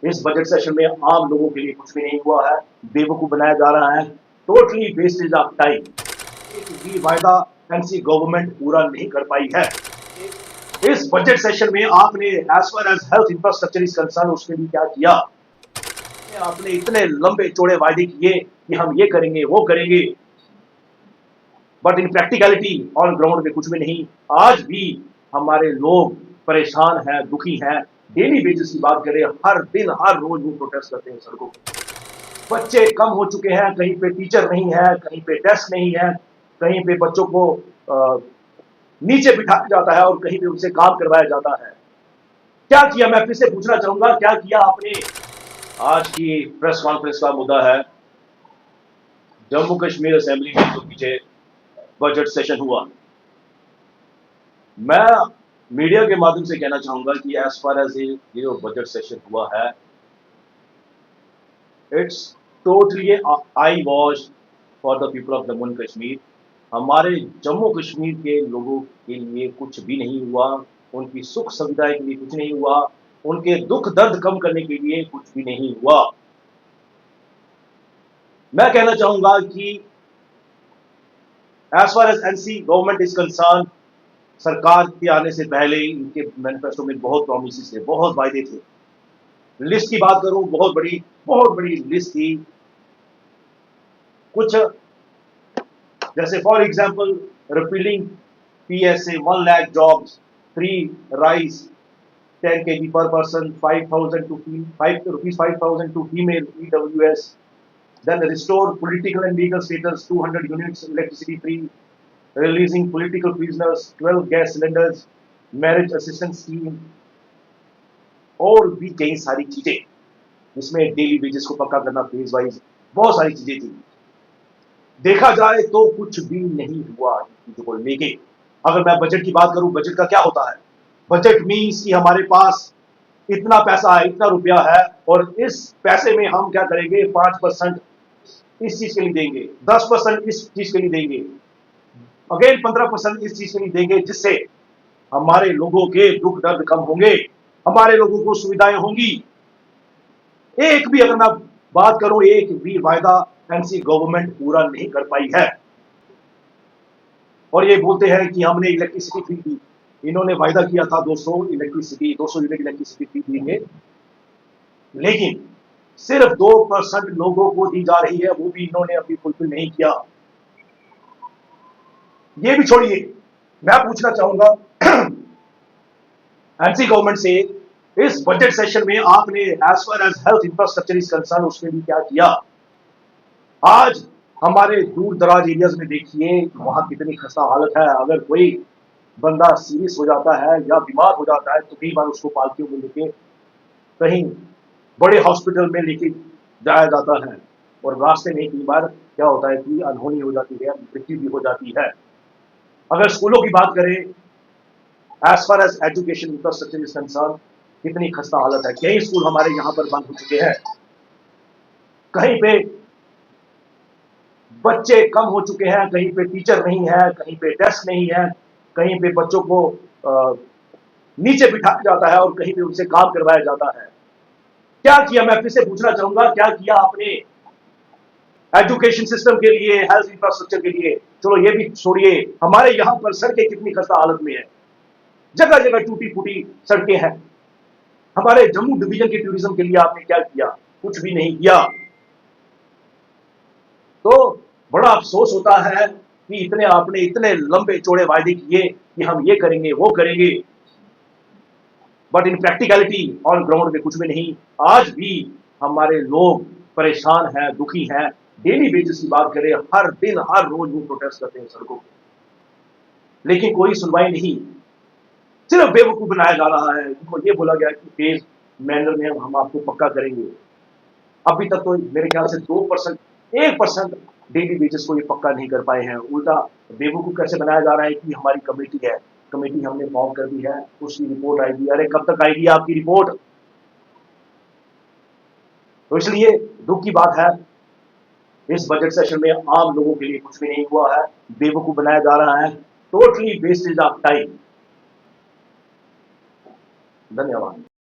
इस budget session में आम लोगों के लिए कुछ भी नहीं हुआ है, बेवकूफ बनाया जा रहा है, टोटली वेस्टेज ऑफ टाइम। एक भी वायदा एनसी गवर्नमेंट पूरा नहीं कर पाई है। इस बजट सेशन में आपने as far as health infrastructure is concern उसके लिए क्या किया? आपने इतने लंबे चौड़े वायदे किए कि हम ये करेंगे वो करेंगे, but in practicality on ground में कुछ भी नहीं। आज भी हमारे लोग परेशान हैं, दुखी हैं। डेली बेसिस की बात करें, हर दिन हर रोज वो प्रोटेस्ट करते हैं सड़कों पे। बच्चे कम हो चुके हैं, कहीं पे टीचर नहीं है, कहीं पे डेस्क नहीं है, कहीं पे बच्चों को नीचे बिठाया जाता है और कहीं पे उनसे काम करवाया जाता है। क्या किया, मैं फिर से पूछना चाहूंगा, क्या किया आपने? आज की प्रेस कॉन्फ्रेंस का मुद्दा है जम्मू कश्मीर असेंबली में जो पीछे बजट सेशन हुआ। मैं मीडिया के माध्यम से कहना चाहूंगा कि एज फार एज ये जो बजट सेशन हुआ है, it's totally I wash for the people of Jammu and Kashmir. हमारे जम्मू कश्मीर के लोगों के लिए कुछ भी नहीं हुआ, उनकी सुख सुविधा के लिए कुछ नहीं हुआ, उनके दुख दर्द कम करने के लिए कुछ भी नहीं हुआ। मैं कहना चाहूंगा कि as far as NC government is concern, सरकार के आने से पहले इनके मैनिफेस्टो में बहुत प्रॉमिसेस थे, बहुत वायदे थे। लिस्ट की बात करूं, बहुत बड़ी लिस्ट थी। कुछ जैसे for example repealing PSA, 1 lakh jobs, free rice 10 kg per person, 5,000 to 5,000 to female EWS. Then restore political and legal status, 200 units electricity free, releasing political prisoners, 12 gas cylinders, marriage assistance scheme, और भी कई सारी चीजें जिसमें daily wages को पक्का करना phase wise, बहुत सारी चीजें थी। देखा जाए तो कुछ भी नहीं हुआ इन चीजों को लेके। अगर मैं बजट की बात करूं, बजट का क्या होता है? बजट मीन्स कि हमारे पास इतना पैसा है, इतना रुपया है, और इस पैसे में हम क्या करेंगे? 5% इस चीज के लिए देंगे, 10% इस चीज के लिए देंगे, अगेन 15% इस चीज के लिए देंगे, जिससे हमारे लोगों के दुख दर्द कम होंगे, हमारे लोगों को सुविधाएं होंगी। एक भी, अगर मैं बात करूं, एक भी वायदा एनसी गवर्नमेंट पूरा नहीं कर पाई है। और ये बोलते हैं कि हमने इलेक्ट्रिसिटी फ्री दी। इन्होंने वायदा किया था 200 यूनिट इलेक्ट्रिसिटी फ्री देंगे, लेकिन सिर्फ 2% लोगों को दी जा रही है, वो भी इन्होंने अभी फुलफिल नहीं किया। ये भी छोड़िए, मैं पूछना चाहूंगा एनसी गवर्नमेंट से, इस बजट सेशन में आपने as far as health infrastructure is concern उसके लिए क्या किया? आज हमारे दूर दराज एरियाज में देखिए वहां कितनी खस्ता हालत है। अगर कोई बंदा सीरियस हो जाता है या बीमार हो जाता है तो कई बार उसको पालकियों में लेके कहीं बड़े हॉस्पिटल में लेके जाया जाता है, और रास्ते में कई बार क्या होता है कि अनहोनी हो जाती है, मृत्यु भी हो जाती है। अगर स्कूलों की बात करें, as far as education infrastructure is concern, कितनी खस्ता हालत है। कई स्कूल हमारे यहाँ पर बंद हो चुके हैं, कहीं पे बच्चे कम हो चुके हैं, कहीं पे टीचर नहीं है, कहीं पे डेस्क नहीं है, कहीं पे बच्चों को नीचे बिठाया जाता है और कहीं पे उनसे काम करवाया जाता है। क्या किया, मैं फिर से पूछना चाहूंगा, क्या किया आपने एजुकेशन सिस्टम के लिए, हेल्थ इंफ्रास्ट्रक्चर के लिए? चलो ये भी छोड़िए, हमारे यहाँ पर सड़कें कितनी खस्ता हालत में है, जगह जगह टूटी फूटी सड़कें हैं। हमारे जम्मू डिवीजन के टूरिज्म के लिए आपने क्या किया? कुछ भी नहीं किया। तो बड़ा अफसोस होता है कि आपने इतने लंबे चौड़े वायदे किए कि हम ये करेंगे वो करेंगे, but in practicality on ground में कुछ भी नहीं। आज भी हमारे लोग परेशान हैं, दुखी हैं। डेली बेसिस की बात करें, हर दिन हर रोज वो प्रोटेस्ट करते हैं सड़कों पे, लेकिन कोई सुनवाई नहीं, सिर्फ बेवकूफ बनाया जा रहा है। उनको ये बोला गया कि फेज मैनर में हम आपको पक्का करेंगे। अभी तक तो मेरे ख्याल से 2%, 1% डेली बेसिस को ये पक्का नहीं कर पाए हैं। उल्टा बेवकूफ कैसे बनाया जा रहा है कि हमारी कमेटी है, कमेटी हमने फॉर्म कर दी है, उसकी रिपोर्ट आएगी। अरे कब तक आएगी आपकी रिपोर्ट? तो इसलिए दुख की बात है, इस बजट सेशन में आम लोगों के लिए कुछ भी नहीं हुआ है, बेवकूफ बनाया जा रहा है, टोटली वेस्टेज ऑफ टाइम। धन्यवाद।